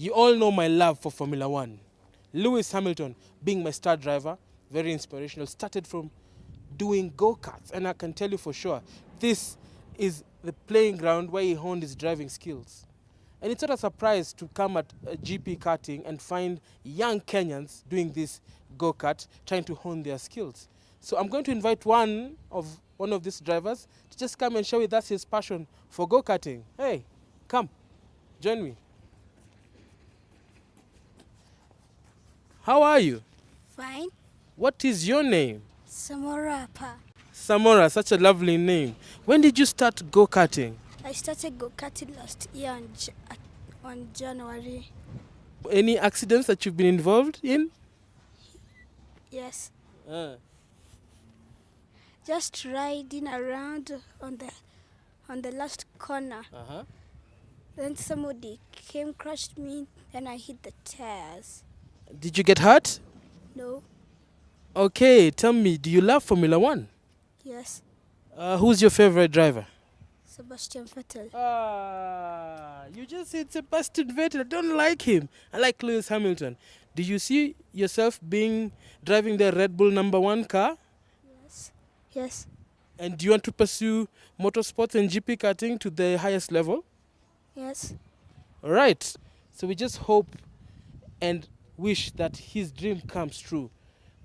You all know my love for Formula One. Lewis Hamilton being my star driver, very inspirational, started from doing go-karts. And I can tell you for sure, this is the playing ground where he honed his driving skills. And it's not a surprise to come at GP karting and find young Kenyans doing this go-kart, trying to hone their skills. So I'm going to invite one of these drivers to just come and share with us his passion for go-karting. Hey, come, join me. How are you? Fine. What is your name? Samorapa. Samora, such a lovely name. When did you start go-karting? I started go-karting last year on January. Any accidents that you've been involved in? Yes. Just riding around on the last corner. Then somebody came, crushed me, and I hit the tires. Did you get hurt? No. Okay, tell me, do you love Formula One? Yes. Who's your favorite driver? Sebastian Vettel. You just said Sebastian Vettel. I don't like him. I like Lewis Hamilton. Do you see yourself driving the Red Bull #1 car? Yes. Yes. And do you want to pursue motorsports and GP karting to the highest level? Yes. All right. So we just hope and wish that his dream comes true.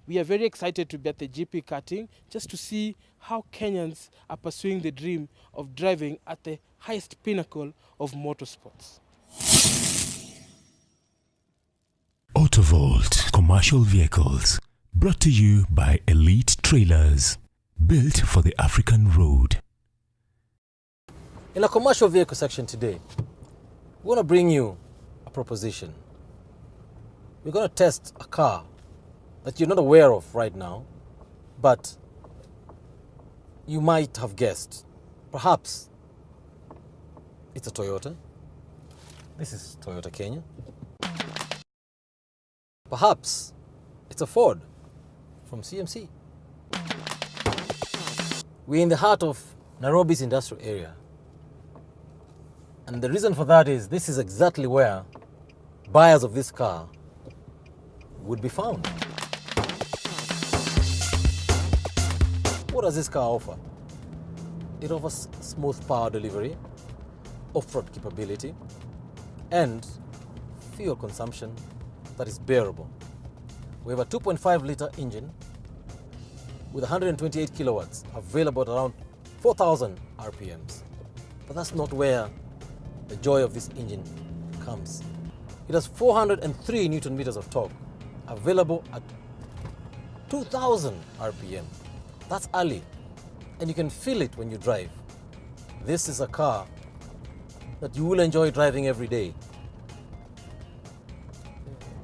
We are very excited to be at the GP karting just to see how Kenyans are pursuing the dream of driving at the highest pinnacle of motorsports. Autovault Commercial Vehicles, brought to you by Elite Trailers, built for the African road. In our commercial vehicle section today, we want to bring you a proposition. We're going to test a car that you're not aware of right now, but you might have guessed. Perhaps it's a Toyota. This is Toyota Kenya. Perhaps it's a Ford from CMC. We're in the heart of Nairobi's industrial area. And the reason for that is this is exactly where buyers of this car would be found. What does this car offer? It offers smooth power delivery, off-road capability, and fuel consumption that is bearable. We have a 2.5-liter engine with 128 kilowatts, available at around 4,000 RPMs. But that's not where the joy of this engine comes. It has 403 Newton meters of torque, available at 2,000 RPM. That's early, and you can feel it when you drive. This is a car that you will enjoy driving every day.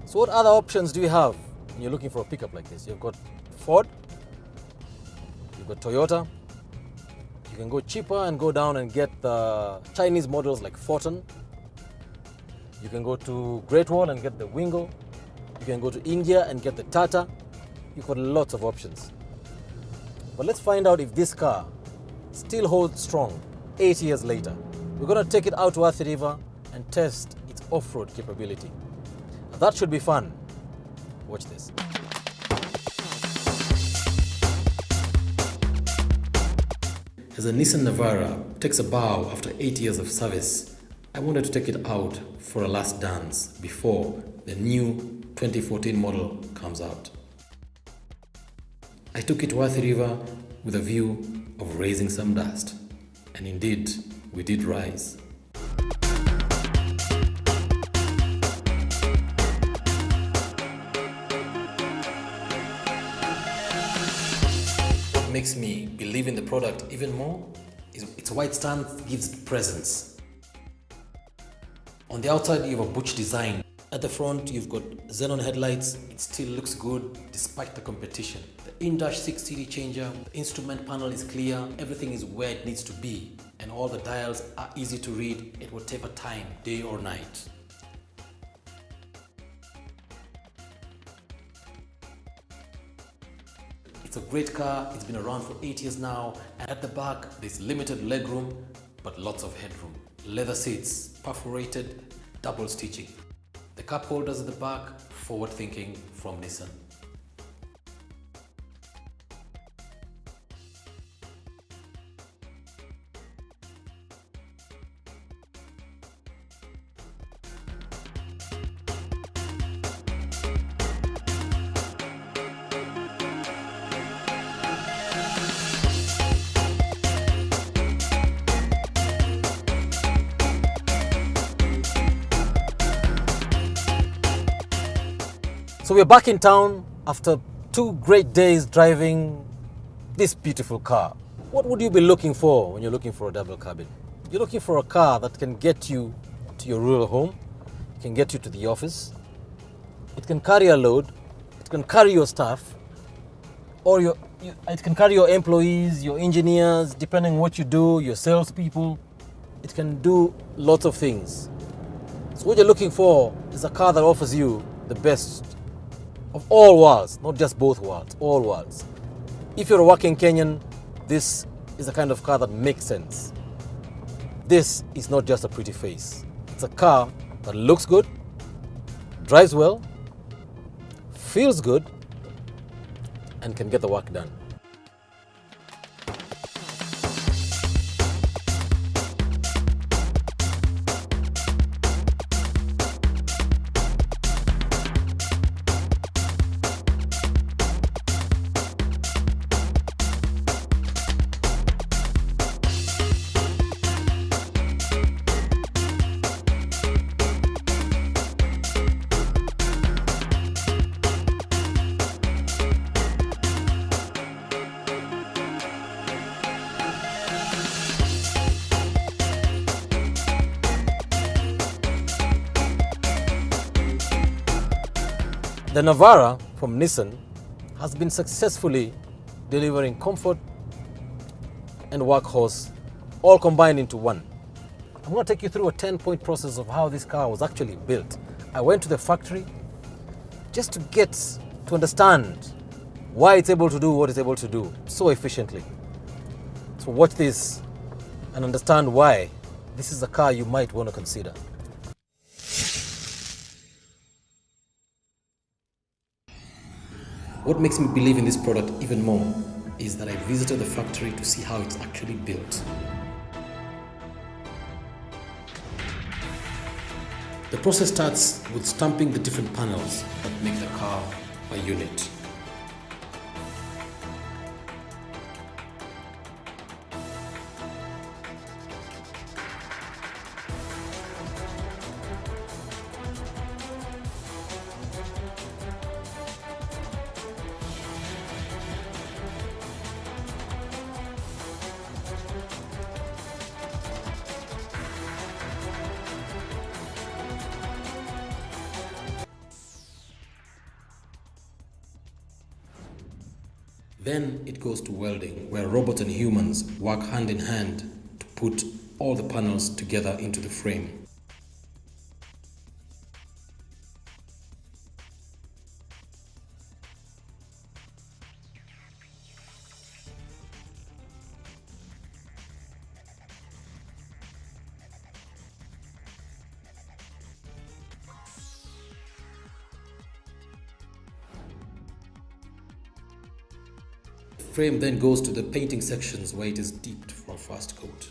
So what other options do you have when you're looking for a pickup like this? You've got Ford, you've got Toyota. You can go cheaper and go down and get the Chinese models like Fortin. You can go to Great Wall and get the Wingo. You can go to India and get the Tata. You've got lots of options. But let's find out if this car still holds strong 8 years later. We're going to take it out to Athi River and test its off-road capability. Now that should be fun. Watch this. As a Nissan Navara takes a bow after 8 years of service, I wanted to take it out for a last dance before the new 2014 model comes out. I took it to Athi River with a view of raising some dust. And indeed, we did rise. What makes me believe in the product even more is its white stance gives it presence. On the outside, you have a butch design. At the front, you've got xenon headlights. It still looks good despite the competition. The in-dash 6 CD changer, the instrument panel is clear, everything is where it needs to be, and all the dials are easy to read at whatever time, day or night. It's a great car, it's been around for 8 years now, and at the back there's limited legroom but lots of headroom. Leather seats, perforated, double stitching. The cup holders at the back, forward thinking from Nissan. So we're back in town after 2 great days driving this beautiful car. What would you be looking for when you're looking for a double cabin? You're looking for a car that can get you to your rural home, can get you to the office, it can carry a load, it can carry your staff, or it can carry your employees, your engineers, depending on what you do, your salespeople. It can do lots of things. So what you're looking for is a car that offers you the best of all worlds, not just both worlds, all worlds. If you're a working Kenyan, this is the kind of car that makes sense. This is not just a pretty face. It's a car that looks good, drives well, feels good, and can get the work done. The Navara from Nissan has been successfully delivering comfort and workhorse all combined into one. I'm going to take you through a 10-point process of how this car was actually built. I went to the factory just to understand why it's able to do what it's able to do so efficiently. So watch this and understand why this is a car you might want to consider. What makes me believe in this product even more is that I visited the factory to see how it's actually built. The process starts with stamping the different panels that make the car a unit. Then it goes to welding, where robots and humans work hand in hand to put all the panels together into the frame. The frame then goes to the painting sections where it is dipped for a first coat.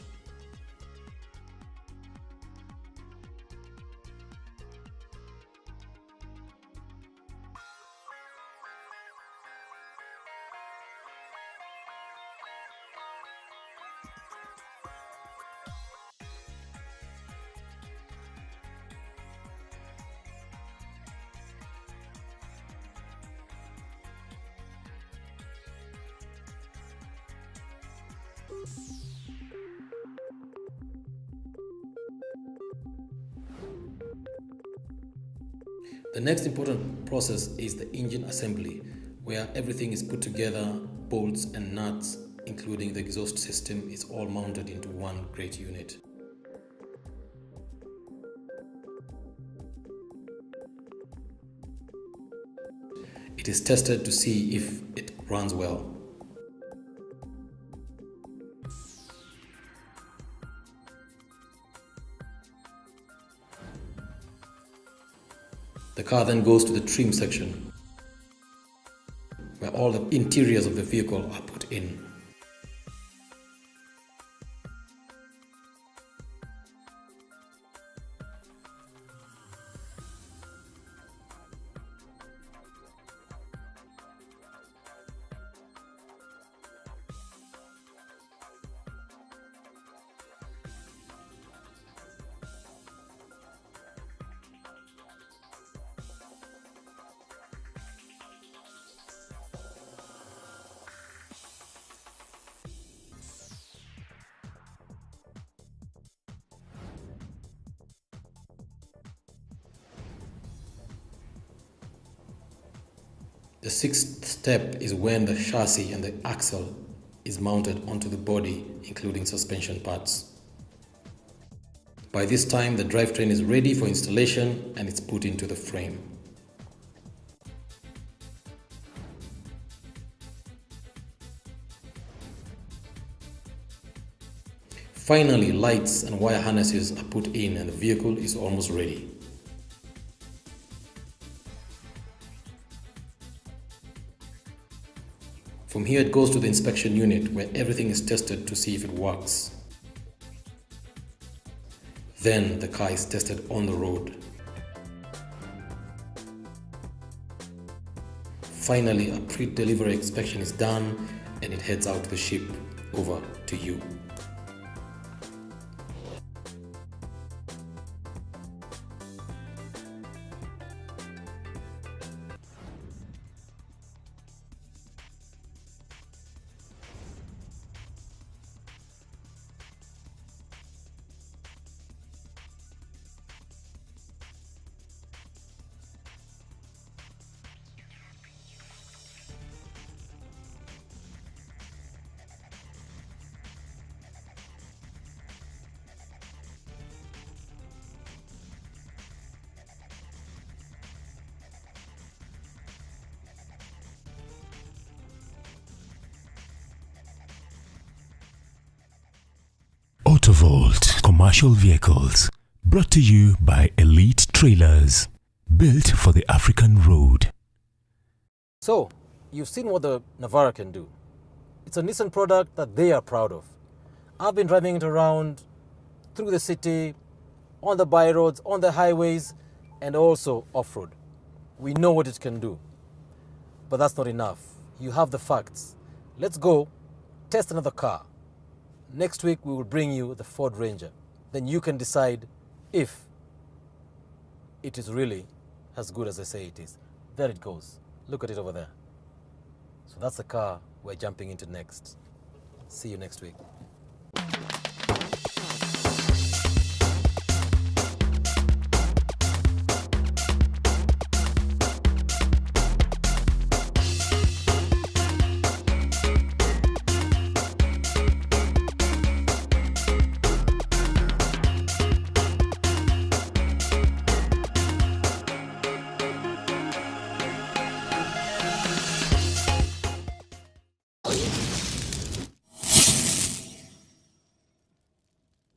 The next important process is the engine assembly, where everything is put together, bolts and nuts, including the exhaust system, is all mounted into one great unit. It is tested to see if it runs well. The car then goes to the trim section, where all the interiors of the vehicle are put in. The sixth step is when the chassis and the axle is mounted onto the body, including suspension parts. By this time, the drivetrain is ready for installation and it's put into the frame. Finally, lights and wire harnesses are put in and the vehicle is almost ready. From here it goes to the inspection unit where everything is tested to see if it works. Then the car is tested on the road. Finally, a pre-delivery inspection is done and it heads out to the ship over to you. Autovault Commercial Vehicles, brought to you by Elite Trailers, built for the African road. So, you've seen what the Navara can do. It's a Nissan product that they are proud of. I've been driving it around through the city, on the by roads, on the highways, and also off-road. We know what it can do. But that's not enough. You have the facts. Let's go test another car. Next week, we will bring you the Ford Ranger. Then you can decide if it is really as good as they say it is. There it goes. Look at it over there. So that's the car we're jumping into next. See you next week.